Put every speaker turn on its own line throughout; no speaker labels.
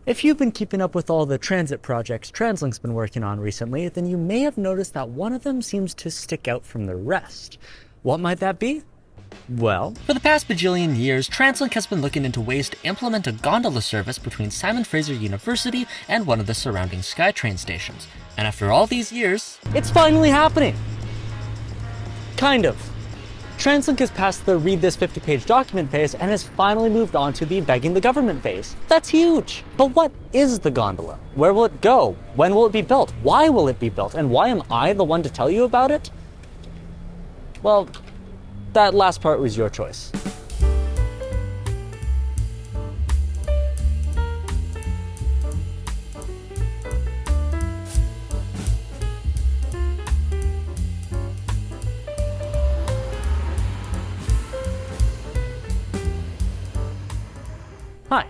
If you've been keeping up with all the transit projects TransLink's been working on recently, then you may have noticed that one of them seems to stick out from the rest. What might that be? Well,
for the past bajillion years, TransLink has been looking into ways to implement a gondola service between Simon Fraser University and one of the surrounding SkyTrain stations. And after all these years,
it's finally happening! Kind of. TransLink has passed the read this 50-page document phase and has finally moved on to the begging the government phase. That's huge! But what is the gondola? Where will it go? When will it be built? Why will it be built? And why am I the one to tell you about it? Well, that last part was your choice. Hi,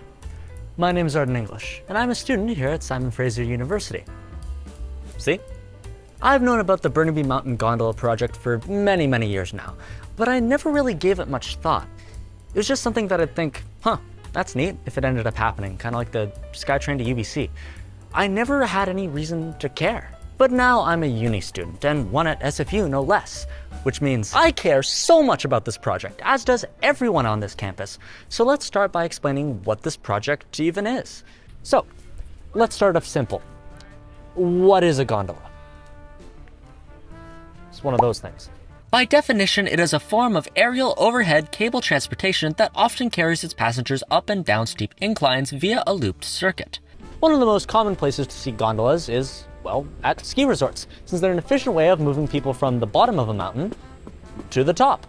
my name is Arden English, and I'm a student here at Simon Fraser University. See? I've known about the Burnaby Mountain Gondola Project for many, many years now, but I never really gave it much thought. It was just something that I'd think, that's neat if it ended up happening, kind of like the SkyTrain to UBC. I never had any reason to care. But now I'm a uni student, and one at SFU no less, which means I care so much about this project, as does everyone on this campus. So let's start by explaining what this project even is. So, let's start off simple. What is a gondola? It's one of those things.
By definition, it is a form of aerial overhead cable transportation that often carries its passengers up and down steep inclines via a looped circuit.
One of the most common places to see gondolas is, well, at ski resorts, since they're an efficient way of moving people from the bottom of a mountain to the top.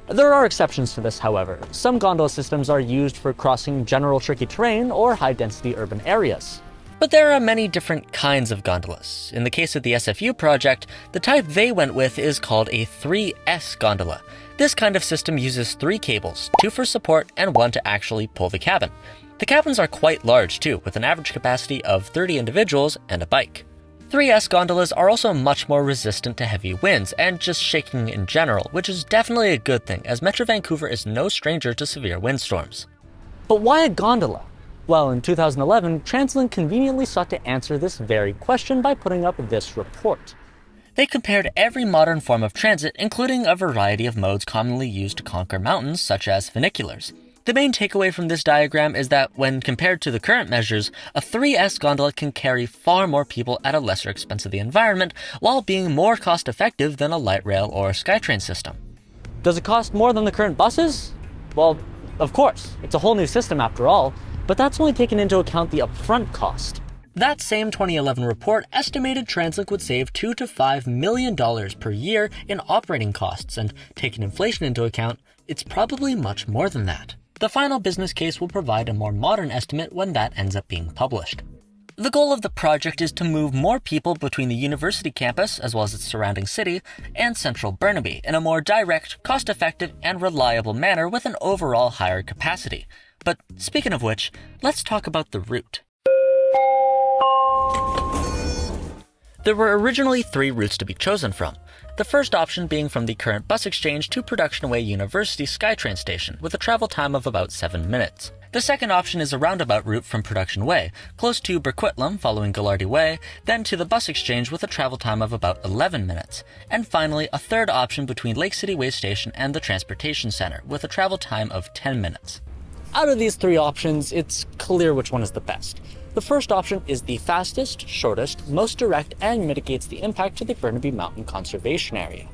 There are exceptions to this, however. Some gondola systems are used for crossing general tricky terrain or high-density urban areas.
But there are many different kinds of gondolas. In the case of the SFU project, the type they went with is called a 3S gondola. This kind of system uses 3 cables, 2 for support and 1 to actually pull the cabin. The cabins are quite large too, with an average capacity of 30 individuals and a bike. 3S gondolas are also much more resistant to heavy winds and just shaking in general, which is definitely a good thing, as Metro Vancouver is no stranger to severe windstorms.
But why a gondola? Well, in 2011, TransLink conveniently sought to answer this very question by putting up this report.
They compared every modern form of transit, including a variety of modes commonly used to conquer mountains, such as funiculars. The main takeaway from this diagram is that when compared to the current measures, a 3S gondola can carry far more people at a lesser expense of the environment, while being more cost-effective than a light rail or SkyTrain system.
Does it cost more than the current buses? Well, of course. It's a whole new system after all. But that's only taken into account the upfront cost.
That same 2011 report estimated TransLink would save $2 to $5 million per year in operating costs, and taking inflation into account, it's probably much more than that. The final business case will provide a more modern estimate when that ends up being published. The goal of the project is to move more people between the university campus, as well as its surrounding city, and central Burnaby in a more direct, cost-effective, and reliable manner with an overall higher capacity. But speaking of which, let's talk about the route. There were originally 3 routes to be chosen from. The first option being from the current bus exchange to Production Way University SkyTrain station, with a travel time of about 7 minutes. The second option is a roundabout route from Production Way, close to Burquitlam following Gallardi Way, then to the bus exchange with a travel time of about 11 minutes. And finally, a third option between Lake City Way Station and the Transportation Center, with a travel time of 10 minutes.
Out of these 3 options, it's clear which one is the best. The first option is the fastest, shortest, most direct, and mitigates the impact to the Burnaby Mountain Conservation Area.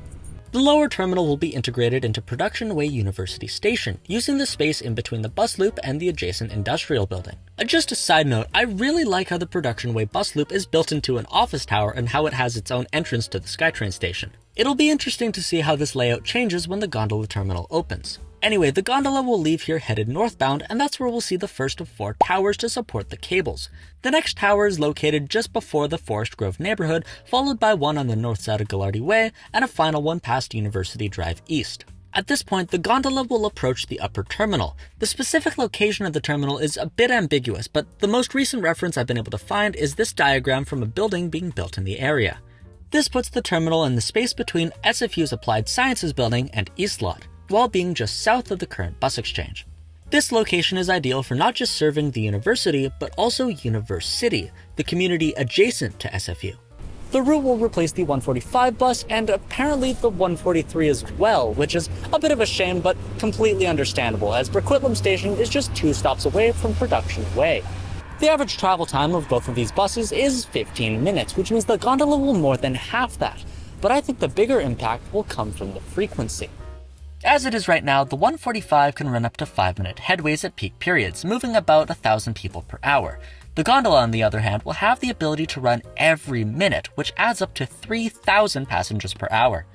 The lower terminal will be integrated into Production Way University Station, using the space in between the bus loop and the adjacent industrial building. Just a side note, I really like how the Production Way bus loop is built into an office tower and how it has its own entrance to the SkyTrain station. It'll be interesting to see how this layout changes when the gondola terminal opens. Anyway, the gondola will leave here headed northbound, and that's where we'll see the first of 4 towers to support the cables. The next tower is located just before the Forest Grove neighborhood, followed by one on the north side of Gallardi Way, and a final one past University Drive East. At this point, the gondola will approach the upper terminal. The specific location of the terminal is a bit ambiguous, but the most recent reference I've been able to find is this diagram from a building being built in the area. This puts the terminal in the space between SFU's Applied Sciences building and East Lot, while being just south of the current bus exchange. This location is ideal for not just serving the university, but also University, the community adjacent to SFU.
The route will replace the 145 bus and apparently the 143 as well, which is a bit of a shame but completely understandable, as Burquitlam Station is just 2 stops away from Production Way. The average travel time of both of these buses is 15 minutes, which means the gondola will more than half that. But I think the bigger impact will come from the frequency.
As it is right now, the 145 can run up to 5-minute headways at peak periods, moving about 1,000 people per hour. The gondola, on the other hand, will have the ability to run every minute, which adds up to 3,000 passengers per hour.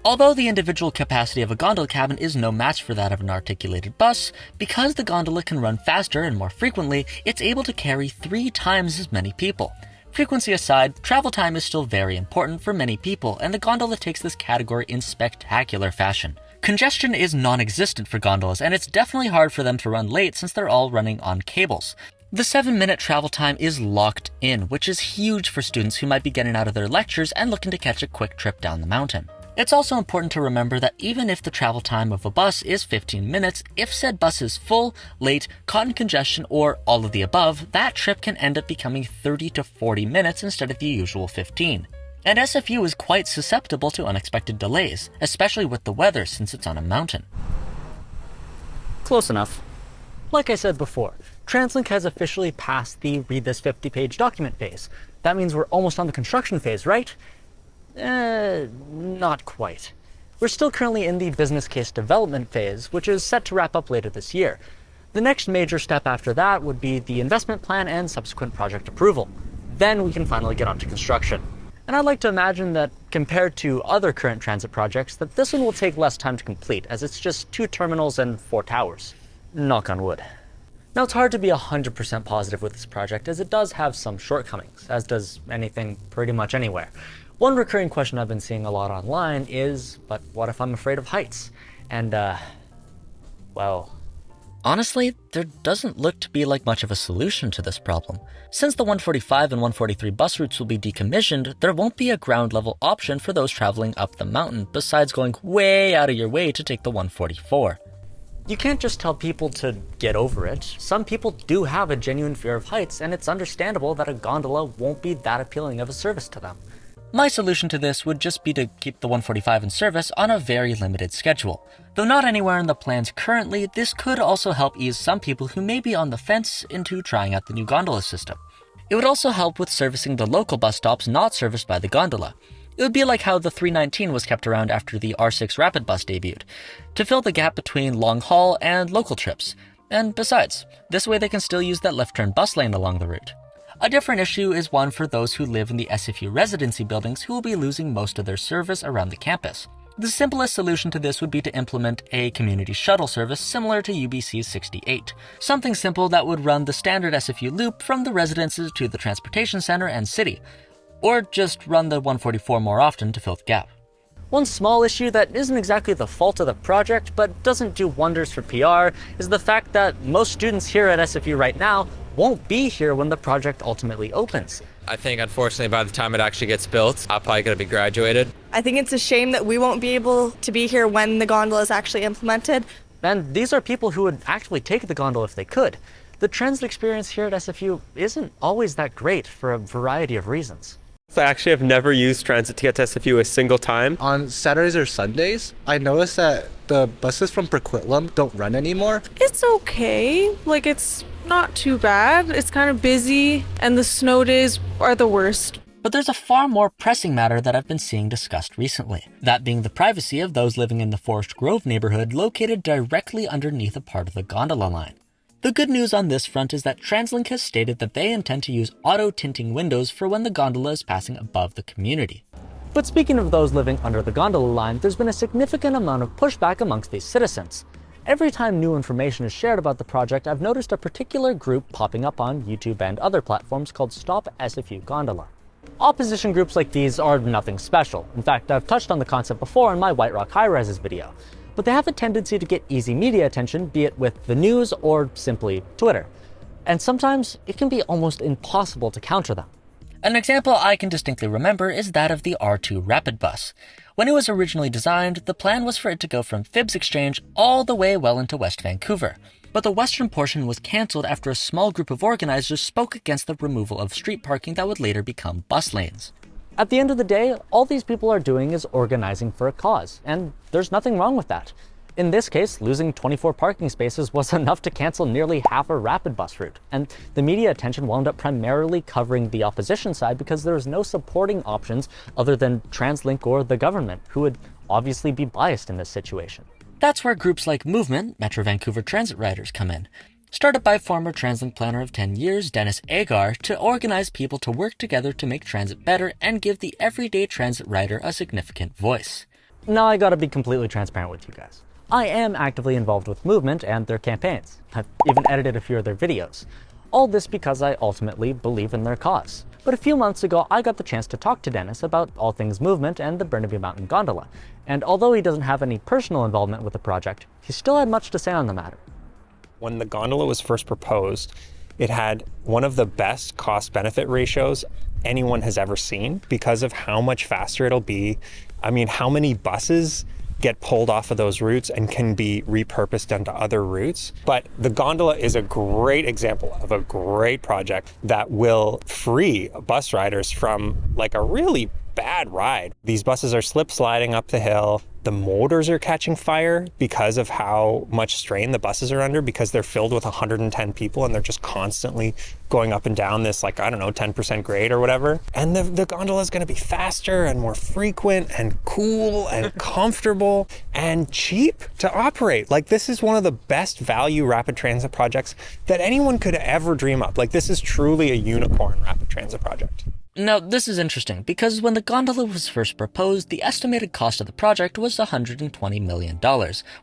Although the individual capacity of a gondola cabin is no match for that of an articulated bus, because the gondola can run faster and more frequently, it's able to carry 3 times as many people. Frequency aside, travel time is still very important for many people, and the gondola takes this category in spectacular fashion. Congestion is non-existent for gondolas, and it's definitely hard for them to run late since they're all running on cables. The 7-minute travel time is locked in, which is huge for students who might be getting out of their lectures and looking to catch a quick trip down the mountain. It's also important to remember that even if the travel time of a bus is 15 minutes, if said bus is full, late, caught in congestion, or all of the above, that trip can end up becoming 30 to 40 minutes instead of the usual 15. And SFU is quite susceptible to unexpected delays, especially with the weather since it's on a mountain.
Close enough. Like I said before, TransLink has officially passed the read this 50-page document phase. That means we're almost on the construction phase, right? Not quite. We're still currently in the business case development phase, which is set to wrap up later this year. The next major step after that would be the investment plan and subsequent project approval. Then we can finally get onto construction. And I'd like to imagine that compared to other current transit projects, that this one will take less time to complete, as it's just 2 terminals and 4 towers. Knock on wood. Now, it's hard to be 100% positive with this project, as it does have some shortcomings, as does anything pretty much anywhere. One recurring question I've been seeing a lot online is, but what if I'm afraid of heights? And, well...
Honestly, there doesn't look to be like much of a solution to this problem. Since the 145 and 143 bus routes will be decommissioned, there won't be a ground level option for those traveling up the mountain, besides going way out of your way to take the 144.
You can't just tell people to get over it. Some people do have a genuine fear of heights, and it's understandable that a gondola won't be that appealing of a service to them.
My solution to this would just be to keep the 145 in service on a very limited schedule. Though not anywhere in the plans currently, this could also help ease some people who may be on the fence into trying out the new gondola system. It would also help with servicing the local bus stops not serviced by the gondola. It would be like how the 319 was kept around after the R6 Rapid Bus debuted, to fill the gap between long haul and local trips. And besides, this way they can still use that left turn bus lane along the route. A different issue is one for those who live in the SFU residency buildings who will be losing most of their service around the campus. The simplest solution to this would be to implement a community shuttle service similar to UBC's 68. Something simple that would run the standard SFU loop from the residences to the transportation center and city. Or just run the 144 more often to fill the gap.
One small issue that isn't exactly the fault of the project, but doesn't do wonders for PR, is the fact that most students here at SFU right now won't be here when the project ultimately opens.
I think, unfortunately, by the time it actually gets built, I'm probably going to be graduated.
I think it's a shame that we won't be able to be here when the gondola is actually implemented.
And these are people who would actually take the gondola if they could. The transit experience here at SFU isn't always that great for a variety of reasons.
I actually have never used transit to get to SFU a single time.
On Saturdays or Sundays, I noticed that the buses from Burquitlam don't run anymore.
It's okay. Like, it's not too bad. It's kind of busy, and the snow days are the worst.
But there's a far more pressing matter that I've been seeing discussed recently, that being the privacy of those living in the Forest Grove neighborhood located directly underneath a part of the gondola line. The good news on this front is that TransLink has stated that they intend to use auto-tinting windows for when the gondola is passing above the community.
But speaking of those living under the gondola line, there's been a significant amount of pushback amongst these citizens. Every time new information is shared about the project, I've noticed a particular group popping up on YouTube and other platforms called Stop SFU Gondola. Opposition groups like these are nothing special. In fact, I've touched on the concept before in my White Rock High Rises video. But they have a tendency to get easy media attention, be it with the news or simply Twitter. And sometimes it can be almost impossible to counter them.
An example I can distinctly remember is that of the R2 Rapid Bus. When it was originally designed, the plan was for it to go from Phibbs Exchange all the way well into West Vancouver. but the western portion was cancelled after a small group of organizers spoke against the removal of street parking that would later become bus lanes.
At the end of the day, all these people are doing is organizing for a cause, and there's nothing wrong with that. In this case, losing 24 parking spaces was enough to cancel nearly half a rapid bus route, and the media attention wound up primarily covering the opposition side because there was no supporting options other than TransLink or the government, who would obviously be biased in this situation.
That's where groups like Movement, Metro Vancouver Transit Riders, come in. Started by former TransLink planner of 10 years, Dennis Agar, to organize people to work together to make transit better and give the everyday transit rider a significant voice.
Now I gotta be completely transparent with you guys. I am actively involved with Movement and their campaigns. I've even edited a few of their videos. All this because I ultimately believe in their cause. But a few months ago, I got the chance to talk to Dennis about all things Movement and the Burnaby Mountain Gondola. And although he doesn't have any personal involvement with the project, he still had much to say on the matter.
When the gondola was first proposed, it had one of the best cost-benefit ratios anyone has ever seen because of how much faster it'll be. I mean, how many buses get pulled off of those routes and can be repurposed onto other routes. But the gondola is a great example of a great project that will free bus riders from like a really bad ride. These buses are slip sliding up the hill. The motors are catching fire because of how much strain the buses are under, because they're filled with 110 people and they're just constantly going up and down this, like, I don't know, 10% grade or whatever. And the gondola is going to be faster and more frequent and cool and comfortable and cheap to operate. Like, this is one of the best value rapid transit projects that anyone could ever dream up. Like, this is truly a unicorn rapid transit project.
Now, this is interesting because when the gondola was first proposed, the estimated cost of the project was $120 million,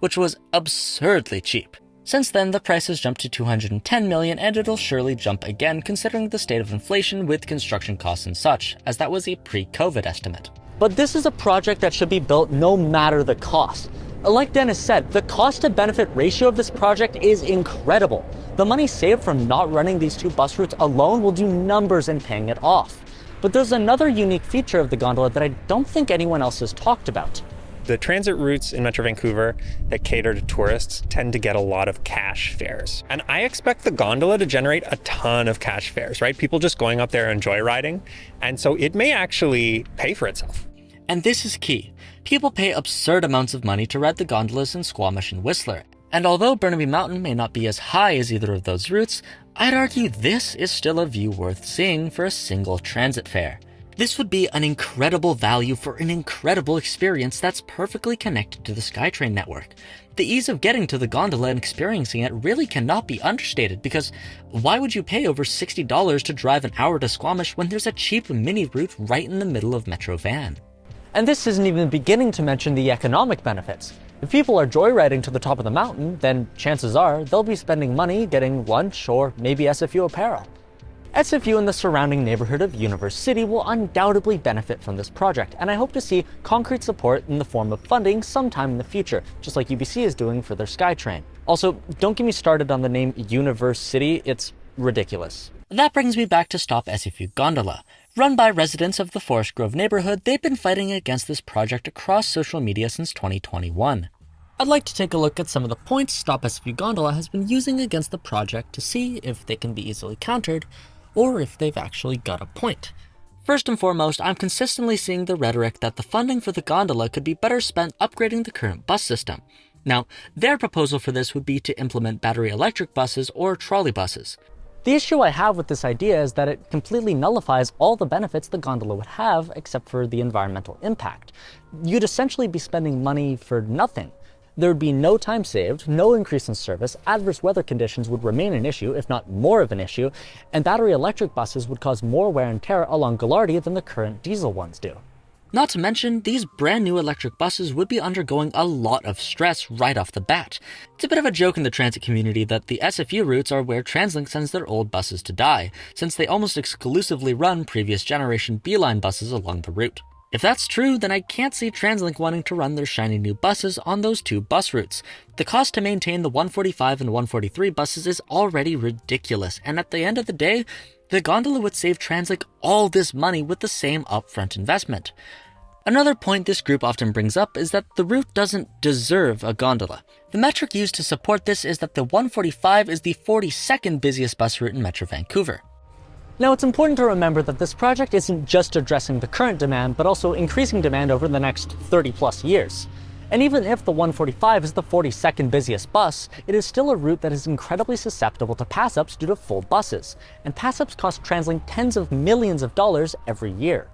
which was absurdly cheap. Since then, the price has jumped to $210 million, and it'll surely jump again considering the state of inflation with construction costs and such, as that was a pre-COVID estimate.
But this is a project that should be built no matter the cost. Like Dennis said, the cost to benefit ratio of this project is incredible. The money saved from not running these two bus routes alone will do numbers in paying it off. But there's another unique feature of the gondola that I don't think anyone else has talked about.
The transit routes in Metro Vancouver that cater to tourists tend to get a lot of cash fares. And I expect the gondola to generate a ton of cash fares, right? People just going up there and joyriding. And so it may actually pay for itself.
And this is key. People pay absurd amounts of money to ride the gondolas in Squamish and Whistler. And although Burnaby Mountain may not be as high as either of those routes, I'd argue this is still a view worth seeing for a single transit fare. This would be an incredible value for an incredible experience that's perfectly connected to the SkyTrain network. The ease of getting to the gondola and experiencing it really cannot be understated, because why would you pay over $60 to drive an hour to Squamish when there's a cheap mini route right in the middle of Metro Van?
And this isn't even beginning to mention the economic benefits. If people are joyriding to the top of the mountain, then chances are they'll be spending money getting lunch or maybe SFU apparel. SFU and the surrounding neighborhood of Universe City will undoubtedly benefit from this project, and I hope to see concrete support in the form of funding sometime in the future, just like UBC is doing for their SkyTrain. Also, don't get me started on the name Universe City, it's ridiculous.
That brings me back to Stop SFU Gondola. Run by residents of the Forest Grove neighborhood, they've been fighting against this project across social media since 2021. I'd like to take a look at some of the points Stop SFU Gondola has been using against the project to see if they can be easily countered, or if they've actually got a point. First and foremost, I'm consistently seeing the rhetoric that the funding for the gondola could be better spent upgrading the current bus system. Now, their proposal for this would be to implement battery electric buses or trolley buses.
The issue I have with this idea is that it completely nullifies all the benefits the gondola would have except for the environmental impact. You'd essentially be spending money for nothing. There would be no time saved, no increase in service, adverse weather conditions would remain an issue, if not more of an issue, and battery electric buses would cause more wear and tear along Ghilardi than the current diesel ones do.
Not to mention, these brand new electric buses would be undergoing a lot of stress right off the bat. It's a bit of a joke in the transit community that the SFU routes are where TransLink sends their old buses to die, since they almost exclusively run previous generation B-Line buses along the route. If that's true, then I can't see TransLink wanting to run their shiny new buses on those two bus routes. The cost to maintain the 145 and 143 buses is already ridiculous, and at the end of the day, the gondola would save TransLink all this money with the same upfront investment. Another point this group often brings up is that the route doesn't deserve a gondola. The metric used to support this is that the 145 is the 42nd busiest bus route in Metro Vancouver.
Now, it's important to remember that this project isn't just addressing the current demand, but also increasing demand over the next 30 plus years. And even if the 145 is the 42nd busiest bus, it is still a route that is incredibly susceptible to pass-ups due to full buses, and pass-ups cost TransLink tens of millions of dollars every year.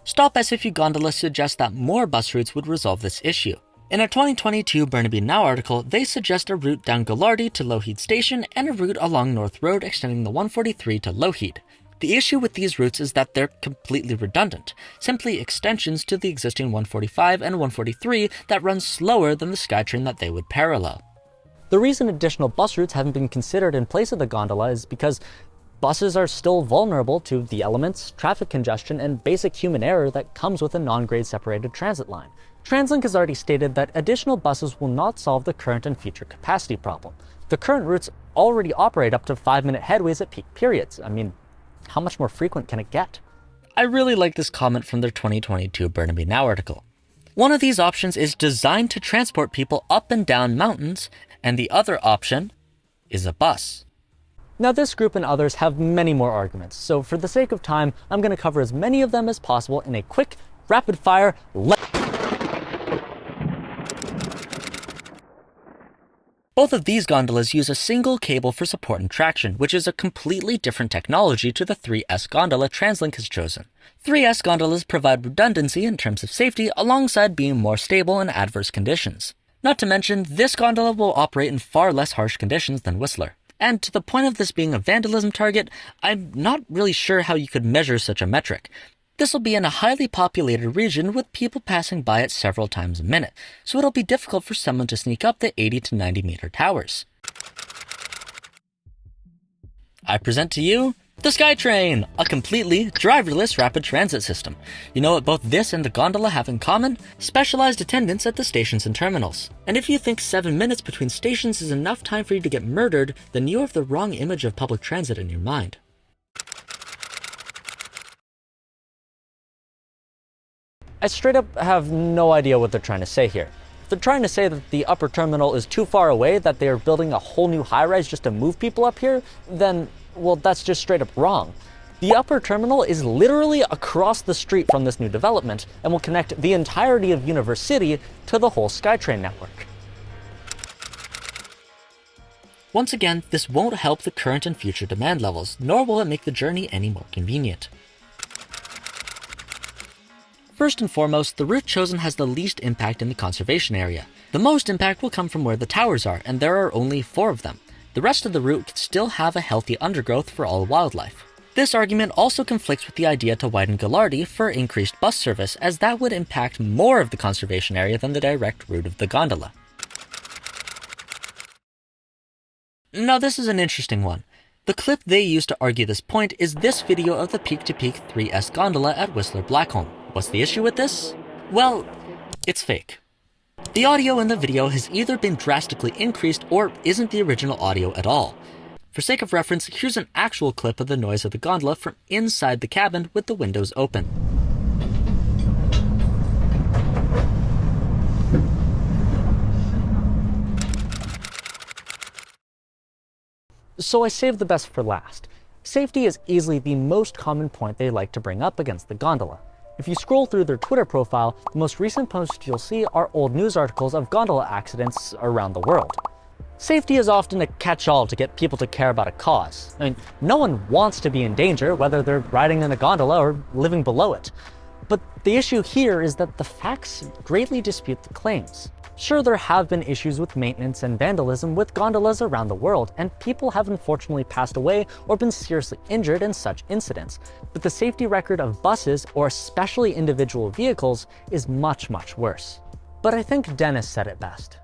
Stop SFU Gondola suggests that more bus routes would resolve this issue. In a 2022 Burnaby Now article, they suggest a route down Gillardy to Lougheed Station and a route along North Road extending the 143 to Lougheed. The issue with these routes is that they're completely redundant, simply extensions to the existing 145 and 143 that run slower than the SkyTrain that they would parallel.
The reason additional bus routes haven't been considered in place of the gondola is because buses are still vulnerable to the elements, traffic congestion, and basic human error that comes with a non-grade separated transit line. TransLink has already stated that additional buses will not solve the current and future capacity problem. The current routes already operate up to 5-minute headways at peak periods. I mean, how much more frequent can it get?
I really like this comment from their 2022 Burnaby Now article. One of these options is designed to transport people up and down mountains, and the other option is a bus.
Now, this group and others have many more arguments, so for the sake of time, I'm going to cover as many of them as possible in a quick, rapid-fire,
Both of these gondolas use a single cable for support and traction, which is a completely different technology to the 3S gondola TransLink has chosen. 3S gondolas provide redundancy in terms of safety alongside being more stable in adverse conditions. Not to mention, this gondola will operate in far less harsh conditions than Whistler. And to the point of this being a vandalism target, I'm not really sure how you could measure such a metric. This will be in a highly populated region with people passing by it several times a minute, so it'll be difficult for someone to sneak up the 80 to 90 meter towers. I present to you the SkyTrain, a completely driverless rapid transit system. You know what both this and the gondola have in common? Specialized attendants at the stations and terminals. And if you think 7 minutes between stations is enough time for you to get murdered, then you have the wrong image of public transit in your mind.
I straight up have no idea what they're trying to say here. If they're trying to say that the upper terminal is too far away, that they are building a whole new high-rise just to move people up here, then, well, that's just straight up wrong. The upper terminal is literally across the street from this new development and will connect the entirety of Universe City to the whole SkyTrain network.
Once again, this won't help the current and future demand levels, nor will it make the journey any more convenient. First and foremost, the route chosen has the least impact in the conservation area. The most impact will come from where the towers are, and there are only 4 of them. The rest of the route could still have a healthy undergrowth for all wildlife. This argument also conflicts with the idea to widen Gillardy for increased bus service, as that would impact more of the conservation area than the direct route of the gondola. Now, this is an interesting one. The clip they used to argue this point is this video of the peak-to-peak 3S gondola at Whistler Blackholm. What's the issue with this? Well, it's fake. The audio in the video has either been drastically increased or isn't the original audio at all. For sake of reference, here's an actual clip of the noise of the gondola from inside the cabin with the windows open.
So I saved the best for last. Safety is easily the most common point they like to bring up against the gondola. If you scroll through their Twitter profile, the most recent posts you'll see are old news articles of gondola accidents around the world. Safety is often a catch-all to get people to care about a cause. I mean, no one wants to be in danger, whether they're riding in a gondola or living below it. But the issue here is that the facts greatly dispute the claims. Sure, there have been issues with maintenance and vandalism with gondolas around the world, and people have unfortunately passed away or been seriously injured in such incidents. But the safety record of buses, or especially individual vehicles, is much, much worse. But I think Dennis said it best.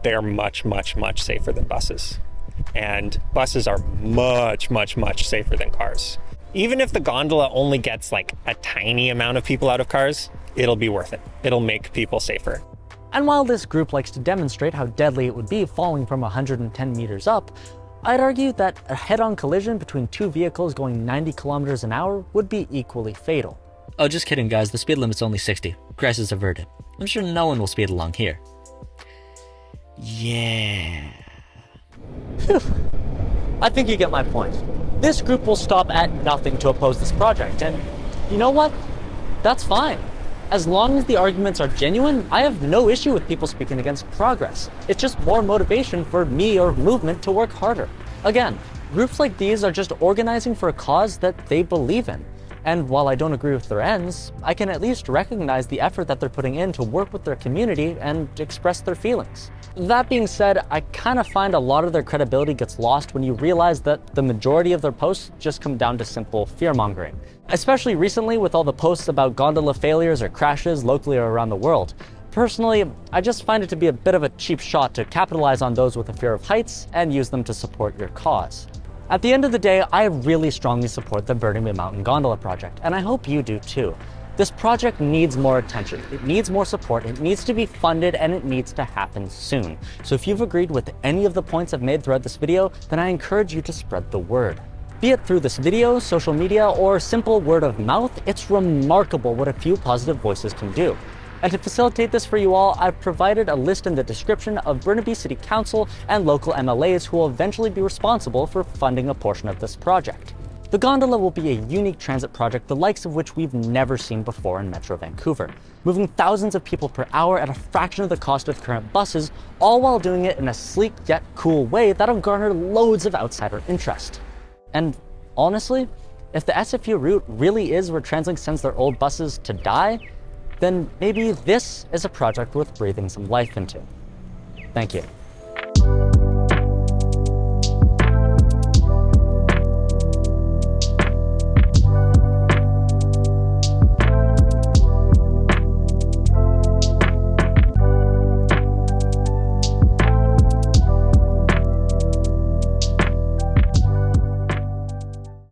They are much, much, much safer than buses. And buses are much, much, much safer than cars. Even if the gondola only gets like a tiny amount of people out of cars, it'll be worth it. It'll make people safer.
And while this group likes to demonstrate how deadly it would be falling from 110 meters up, I'd argue that a head-on collision between 2 vehicles going 90 kilometers an hour would be equally fatal.
Oh, just kidding guys, the speed limit's only 60. crisis averted. I'm sure no one will speed along here. Yeah.
I think you get my point. This group will stop at nothing to oppose this project, and you know what? That's fine. As long as the arguments are genuine, I have no issue with people speaking against progress. It's just more motivation for me or movement to work harder. Again, groups like these are just organizing for a cause that they believe in. And while I don't agree with their ends, I can at least recognize the effort that they're putting in to work with their community and express their feelings. That being said, I kind of find a lot of their credibility gets lost when you realize that the majority of their posts just come down to simple fear-mongering. Especially recently with all the posts about gondola failures or crashes locally or around the world. Personally, I just find it to be a bit of a cheap shot to capitalize on those with a fear of heights and use them to support your cause. At the end of the day, I really strongly support the Burnaby Mountain Gondola Project, and I hope you do too. This project needs more attention, it needs more support, it needs to be funded, and it needs to happen soon. So if you've agreed with any of the points I've made throughout this video, then I encourage you to spread the word. Be it through this video, social media, or simple word of mouth, it's remarkable what a few positive voices can do. And to facilitate this for you all, I've provided a list in the description of Burnaby City Council and local MLAs who will eventually be responsible for funding a portion of this project. The gondola will be a unique transit project the likes of which we've never seen before in Metro Vancouver, moving thousands of people per hour at a fraction of the cost of current buses, all while doing it in a sleek yet cool way that'll garner loads of outsider interest. And honestly, if the SFU route really is where TransLink sends their old buses to die, then maybe this is a project worth breathing some life into. Thank you.